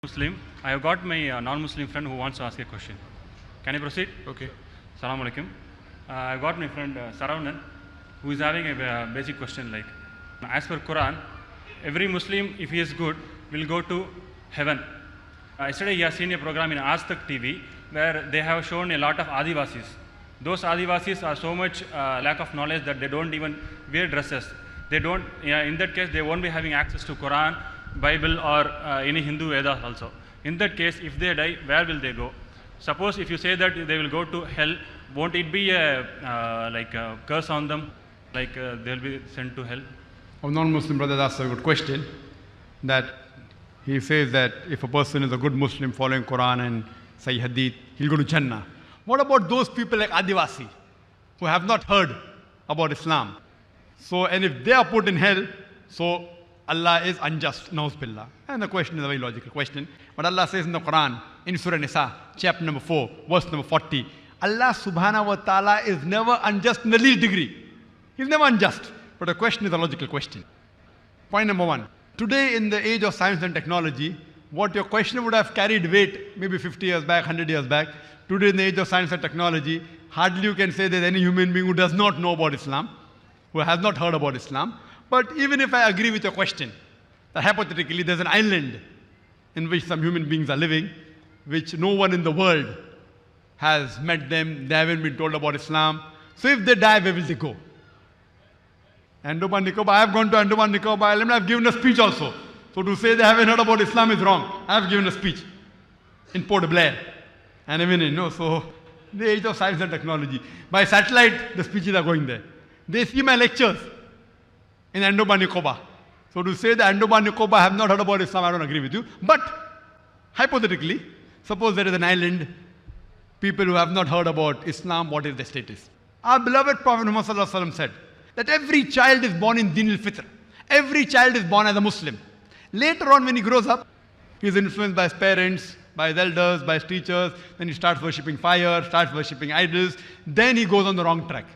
Muslim. I have got my non-Muslim friend who wants to ask a question. Can I proceed? Okay. Assalamu alaikum. I've got my friend Saravanan who is having a basic question like, as per Quran, every Muslim, if he is good, will go to heaven. Yesterday he has seen a program in Aztak TV where they have shown a lot of adivasis. Those adivasis are so much lack of knowledge that they don't even wear dresses. They don't, in that case, they won't be having access to Quran, Bible or any Hindu Vedas also. In that case, if they die, where will they go? Suppose if you say that they will go to hell, won't it be a curse on them, like they'll be sent to hell? A non-Muslim brother asked a good question, that he says that if a person is a good Muslim following Quran and Sahih Hadith, he'll go to Jannah. What about those people like Adivasi who have not heard about Islam? So, and if they are put in hell, so Allah is unjust, na'uz billah. And the question is a very logical question. But Allah says in the Quran, in Surah Nisa, chapter number 4, verse number 40, Allah subhanahu wa ta'ala is never unjust in the least degree. He's never unjust. But the question is a logical question. Point number one. Today in the age of science and technology, what your question would have carried weight maybe 50 years back, 100 years back, today in the age of science and technology, hardly you can say there's any human being who does not know about Islam, who has not heard about Islam. But even if I agree with your question, that hypothetically there's an island in which some human beings are living, which no one in the world has met them, they haven't been told about Islam. So if they die, where will they go? Andaman Nicobar, I have gone to Andaman Nicobar Island, I have given a speech also. So to say they haven't heard about Islam is wrong. I have given a speech in Port Blair. And even, so the age of science and technology. By satellite, the speeches are going there. They see my lectures in Andaman Nicobar. So to say that Andaman Nicobar have not heard about Islam, I don't agree with you. But hypothetically, suppose there is an island, people who have not heard about Islam, what is their status? Our beloved Prophet Muhammad said that every child is born in Din al-Fitr. Every child is born as a Muslim. Later on when he grows up, he is influenced by his parents, by his elders, by his teachers, then he starts worshipping fire, starts worshipping idols, then he goes on the wrong track.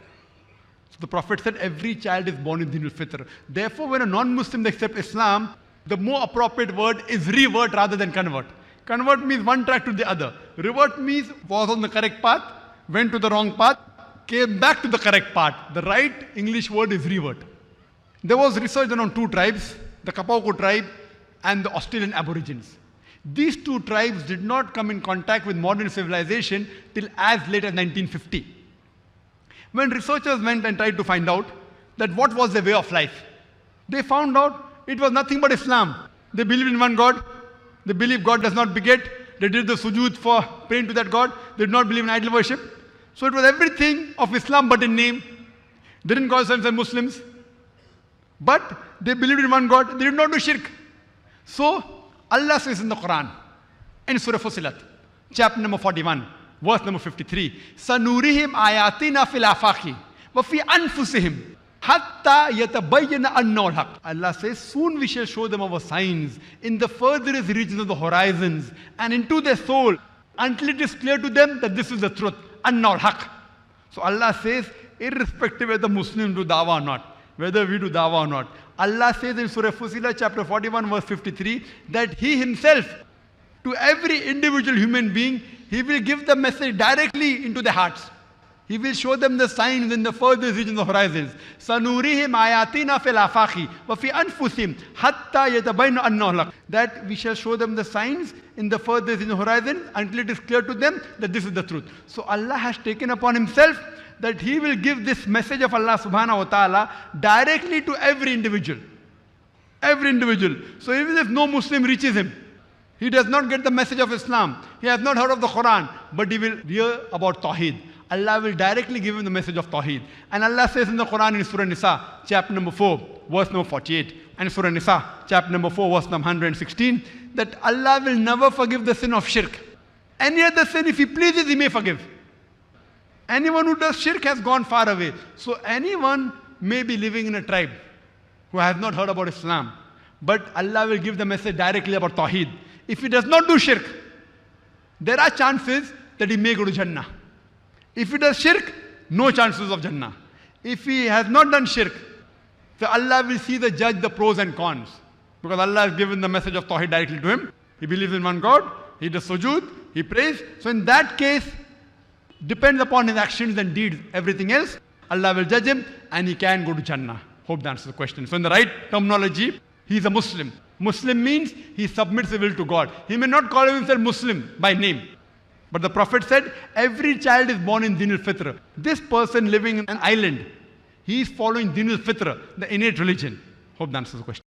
So the Prophet said every child is born in Din al-Fitr. Therefore, when a non-Muslim accepts Islam, the more appropriate word is revert rather than convert. Convert means one track to the other. Revert means was on the correct path, went to the wrong path, came back to the correct path. The right English word is revert. There was research done on two tribes, the Kapauko tribe and the Australian Aborigines. These two tribes did not come in contact with modern civilization till as late as 1950. When researchers went and tried to find out that what was their way of life, they found out it was nothing but Islam. They believed in one God. They believed God does not beget. They did the sujood for praying to that God. They did not believe in idol worship. So it was everything of Islam but in name. They didn't call themselves Muslims. But they believed in one God. They did not do shirk. So Allah says in the Quran, in Surah Fussilat, chapter number 41, verse number 53, Sanurihim ayatina fil afaqi wa fi anfusihim hatta yatabayyana annahu al-haq. Allah says, soon we shall show them our signs in the furthest regions of the horizons and into their soul until it is clear to them that this is the truth, annahu al-haq. So Allah says, irrespective whether Muslims do dawah or not, whether we do dawah or not, Allah says in Surah Fussilat chapter 41 verse 53 that He Himself, to every individual human being, He will give the message directly into their hearts. He will show them the signs in the furthest regions of horizons. Sanurihim ayatina fil afaqi wa fi anfusihim hatta yatabayyana annahu al-haq. That we shall show them the signs in the furthest regions of horizon until it is clear to them that this is the truth. So Allah has taken upon Himself that He will give this message of Allah subhanahu wa ta'ala directly to every individual. Every individual. So even if no Muslim reaches him, he does not get the message of Islam, he has not heard of the Quran, but he will hear about Tawheed. Allah will directly give him the message of Tawheed. And Allah says in the Quran in Surah Nisa, chapter number 4, verse number 48, and Surah Nisa, chapter number 4, verse number 116, that Allah will never forgive the sin of shirk. Any other sin, if He pleases, He may forgive. Anyone who does shirk has gone far away. So anyone may be living in a tribe who has not heard about Islam, but Allah will give the message directly about Tawheed. If he does not do shirk, there are chances that he may go to Jannah. If he does shirk, no chances of Jannah. If he has not done shirk, so Allah will see the judge the pros and cons. Because Allah has given the message of Tawheed directly to him. He believes in one God, he does sujood, he prays. So in that case, depends upon his actions and deeds. Everything else, Allah will judge him and he can go to Jannah. Hope that answers the question. So in the right terminology, he is a Muslim. Muslim means he submits his will to God. He may not call himself Muslim by name. But the Prophet said, every child is born in Din al-Fitr. This person living in an island, he is following Din al-Fitr, the innate religion. Hope that answers the question.